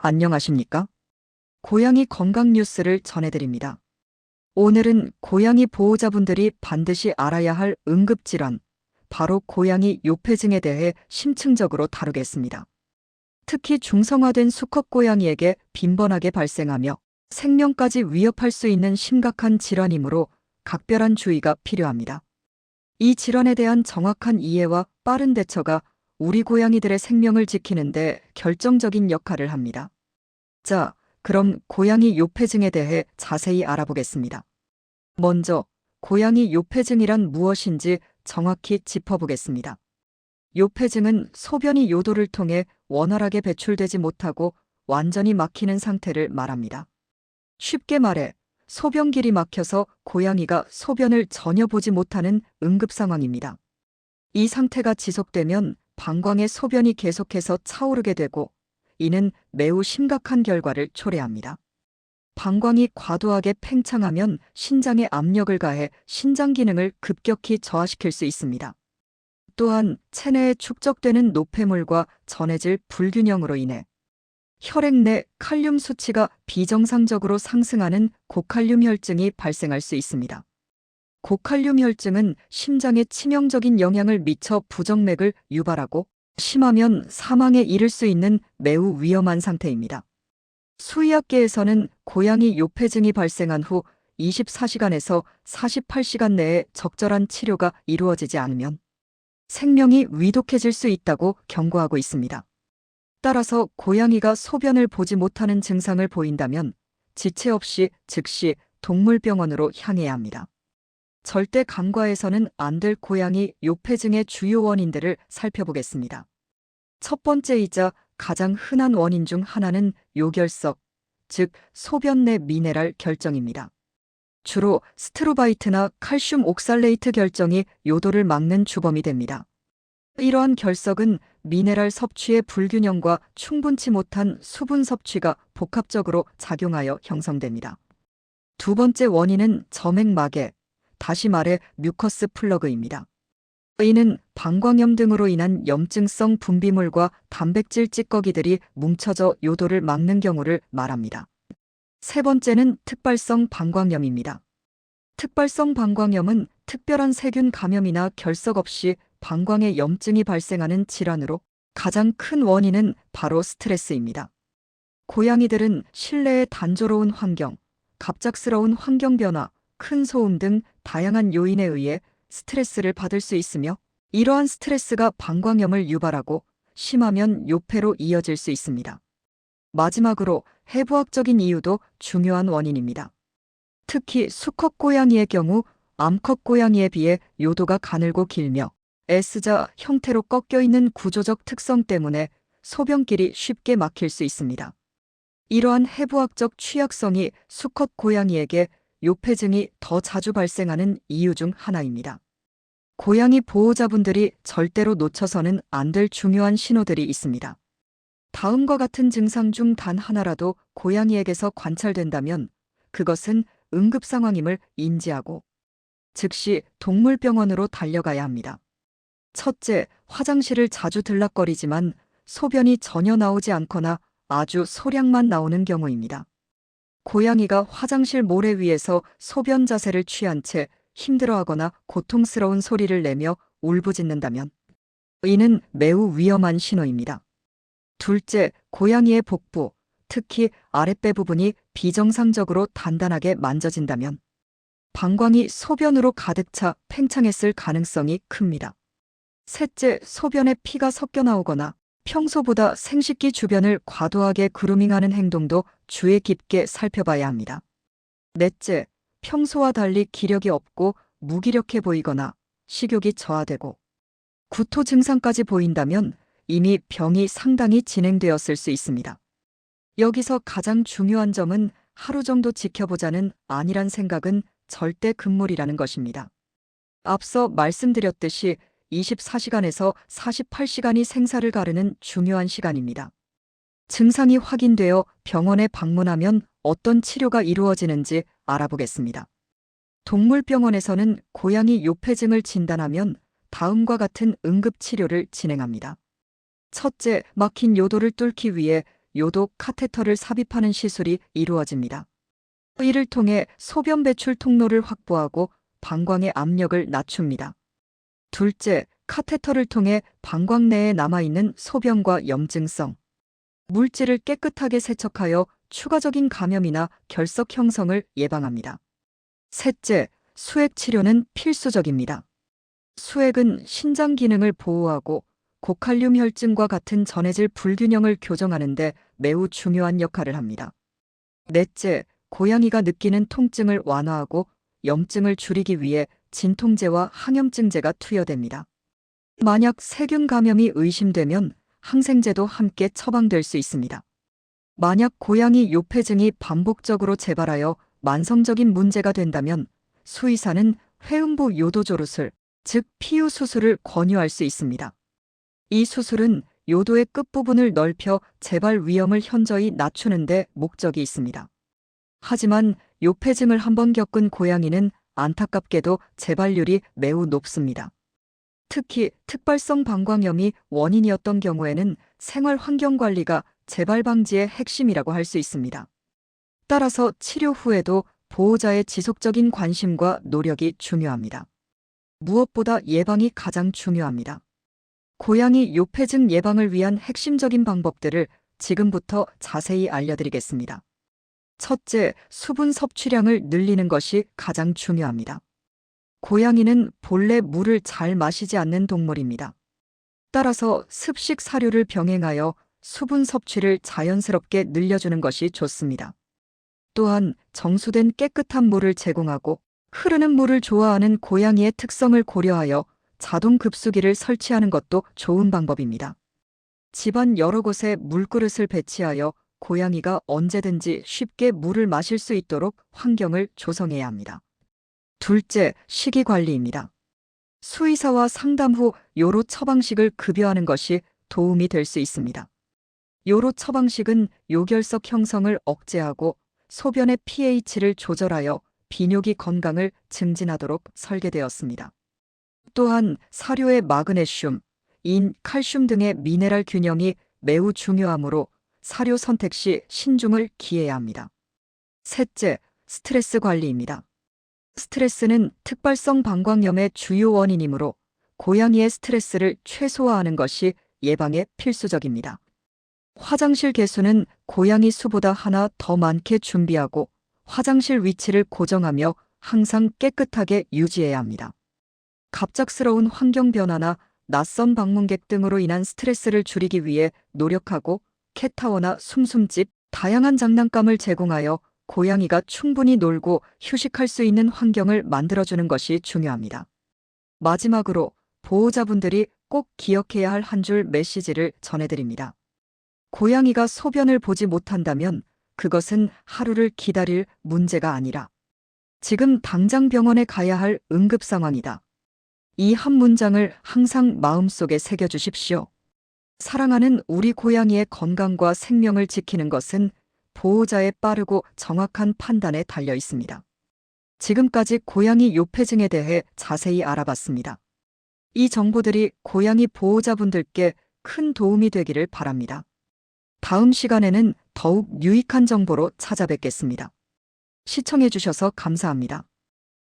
안녕하십니까? 고양이 건강 뉴스를 전해드립니다. 오늘은 고양이 보호자분들이 반드시 알아야 할 응급질환, 바로 고양이 요폐증에 대해 심층적으로 다루겠습니다. 특히 중성화된 수컷 고양이에게 빈번하게 발생하며 생명까지 위협할 수 있는 심각한 질환이므로 각별한 주의가 필요합니다. 이 질환에 대한 정확한 이해와 빠른 대처가 우리 고양이들의 생명을 지키는데 결정적인 역할을 합니다. 자, 그럼 고양이 요폐증에 대해 자세히 알아보겠습니다. 먼저, 고양이 요폐증이란 무엇인지 정확히 짚어보겠습니다. 요폐증은 소변이 요도를 통해 원활하게 배출되지 못하고 완전히 막히는 상태를 말합니다. 쉽게 말해, 소변길이 막혀서 고양이가 소변을 전혀 보지 못하는 응급 상황입니다. 이 상태가 지속되면 방광에 소변이 계속해서 차오르게 되고, 이는 매우 심각한 결과를 초래합니다. 방광이 과도하게 팽창하면 신장에 압력을 가해 신장 기능을 급격히 저하시킬 수 있습니다. 또한 체내에 축적되는 노폐물과 전해질 불균형으로 인해 혈액 내 칼륨 수치가 비정상적으로 상승하는 고칼륨 혈증이 발생할 수 있습니다. 고칼륨 혈증은 심장에 치명적인 영향을 미쳐 부정맥을 유발하고 심하면 사망에 이를 수 있는 매우 위험한 상태입니다. 수의학계에서는 고양이 요폐증이 발생한 후 24시간에서 48시간 내에 적절한 치료가 이루어지지 않으면 생명이 위독해질 수 있다고 경고하고 있습니다. 따라서 고양이가 소변을 보지 못하는 증상을 보인다면 지체 없이 즉시 동물병원으로 향해야 합니다. 절대 간과해서는 안 될 고양이 요폐증의 주요 원인들을 살펴보겠습니다. 첫 번째이자 가장 흔한 원인 중 하나는 요결석, 즉 소변 내 미네랄 결정입니다. 주로 스트로바이트나 칼슘 옥살레이트 결정이 요도를 막는 주범이 됩니다. 이러한 결석은 미네랄 섭취의 불균형과 충분치 못한 수분 섭취가 복합적으로 작용하여 형성됩니다. 두 번째 원인은 점액마개, 다시 말해 뮤커스 플러그입니다. 이는 방광염 등으로 인한 염증성 분비물과 단백질 찌꺼기들이 뭉쳐져 요도를 막는 경우를 말합니다. 세 번째는 특발성 방광염입니다. 특발성 방광염은 특별한 세균 감염이나 결석 없이 방광에 염증이 발생하는 질환으로 가장 큰 원인은 바로 스트레스입니다. 고양이들은 실내의 단조로운 환경, 갑작스러운 환경 변화, 큰 소음 등 다양한 요인에 의해 스트레스를 받을 수 있으며 이러한 스트레스가 방광염을 유발하고 심하면 요폐로 이어질 수 있습니다. 마지막으로 해부학적인 이유도 중요한 원인입니다. 특히 수컷 고양이의 경우 암컷 고양이에 비해 요도가 가늘고 길며 S자 형태로 꺾여 있는 구조적 특성 때문에 소변길이 쉽게 막힐 수 있습니다. 이러한 해부학적 취약성이 수컷 고양이에게 요폐증이 더 자주 발생하는 이유 중 하나입니다. 고양이 보호자분들이 절대로 놓쳐서는 안 될 중요한 신호들이 있습니다. 다음과 같은 증상 중 단 하나라도 고양이에게서 관찰된다면 그것은 응급 상황임을 인지하고 즉시 동물병원으로 달려가야 합니다. 첫째, 화장실을 자주 들락거리지만 소변이 전혀 나오지 않거나 아주 소량만 나오는 경우입니다. 고양이가 화장실 모래 위에서 소변 자세를 취한 채 힘들어하거나 고통스러운 소리를 내며 울부짖는다면 이는 매우 위험한 신호입니다. 둘째, 고양이의 복부, 특히 아랫배 부분이 비정상적으로 단단하게 만져진다면 방광이 소변으로 가득 차 팽창했을 가능성이 큽니다. 셋째, 소변에 피가 섞여 나오거나 평소보다 생식기 주변을 과도하게 그루밍하는 행동도 주의 깊게 살펴봐야 합니다. 넷째, 평소와 달리 기력이 없고 무기력해 보이거나 식욕이 저하되고 구토 증상까지 보인다면 이미 병이 상당히 진행되었을 수 있습니다. 여기서 가장 중요한 점은 하루 정도 지켜보자는 아니란 생각은 절대 금물이라는 것입니다. 앞서 말씀드렸듯이 24시간에서 48시간이 생사를 가르는 중요한 시간입니다. 증상이 확인되어 병원에 방문하면 어떤 치료가 이루어지는지 알아보겠습니다. 동물병원에서는 고양이 요폐증을 진단하면 다음과 같은 응급치료를 진행합니다. 첫째, 막힌 요도를 뚫기 위해 요도 카테터를 삽입하는 시술이 이루어집니다. 이를 통해 소변 배출 통로를 확보하고 방광의 압력을 낮춥니다. 둘째, 카테터를 통해 방광 내에 남아있는 소변과 염증성 물질을 깨끗하게 세척하여 추가적인 감염이나 결석 형성을 예방합니다. 셋째, 수액 치료는 필수적입니다. 수액은 신장 기능을 보호하고 고칼륨 혈증과 같은 전해질 불균형을 교정하는 데 매우 중요한 역할을 합니다. 넷째, 고양이가 느끼는 통증을 완화하고 염증을 줄이기 위해 진통제와 항염증제가 투여됩니다. 만약 세균 감염이 의심되면 항생제도 함께 처방될 수 있습니다. 만약 고양이 요폐증이 반복적으로 재발하여 만성적인 문제가 된다면 수의사는 회음부 요도조루술, 즉 피유 수술을 권유할 수 있습니다. 이 수술은 요도의 끝부분을 넓혀 재발 위험을 현저히 낮추는 데 목적이 있습니다. 하지만 요폐증을 한번 겪은 고양이는 안타깝게도 재발률이 매우 높습니다. 특히 특발성 방광염이 원인이었던 경우에는 생활 환경 관리가 재발 방지의 핵심이라고 할 수 있습니다. 따라서 치료 후에도 보호자의 지속적인 관심과 노력이 중요합니다. 무엇보다 예방이 가장 중요합니다. 고양이 요폐증 예방을 위한 핵심적인 방법들을 지금부터 자세히 알려드리겠습니다. 첫째, 수분 섭취량을 늘리는 것이 가장 중요합니다. 고양이는 본래 물을 잘 마시지 않는 동물입니다. 따라서 습식 사료를 병행하여 수분 섭취를 자연스럽게 늘려주는 것이 좋습니다. 또한 정수된 깨끗한 물을 제공하고 흐르는 물을 좋아하는 고양이의 특성을 고려하여 자동 급수기를 설치하는 것도 좋은 방법입니다. 집안 여러 곳에 물그릇을 배치하여 고양이가 언제든지 쉽게 물을 마실 수 있도록 환경을 조성해야 합니다. 둘째, 식이 관리입니다. 수의사와 상담 후 요로 처방식을 급여하는 것이 도움이 될 수 있습니다. 요로 처방식은 요결석 형성을 억제하고 소변의 pH를 조절하여 비뇨기 건강을 증진하도록 설계되었습니다. 또한 사료의 마그네슘, 인, 칼슘 등의 미네랄 균형이 매우 중요하므로 사료 선택 시 신중을 기해야 합니다. 셋째, 스트레스 관리입니다. 스트레스는 특발성 방광염의 주요 원인이므로 고양이의 스트레스를 최소화하는 것이 예방에 필수적입니다. 화장실 개수는 고양이 수보다 하나 더 많게 준비하고 화장실 위치를 고정하며 항상 깨끗하게 유지해야 합니다. 갑작스러운 환경 변화나 낯선 방문객 등으로 인한 스트레스를 줄이기 위해 노력하고 캣타워나 숨숨집, 다양한 장난감을 제공하여 고양이가 충분히 놀고 휴식할 수 있는 환경을 만들어주는 것이 중요합니다. 마지막으로 보호자분들이 꼭 기억해야 할 한 줄 메시지를 전해드립니다. 고양이가 소변을 보지 못한다면 그것은 하루를 기다릴 문제가 아니라 지금 당장 병원에 가야 할 응급 상황이다. 이 한 문장을 항상 마음속에 새겨주십시오. 사랑하는 우리 고양이의 건강과 생명을 지키는 것은 보호자의 빠르고 정확한 판단에 달려 있습니다. 지금까지 고양이 요폐증에 대해 자세히 알아봤습니다. 이 정보들이 고양이 보호자분들께 큰 도움이 되기를 바랍니다. 다음 시간에는 더욱 유익한 정보로 찾아뵙겠습니다. 시청해주셔서 감사합니다.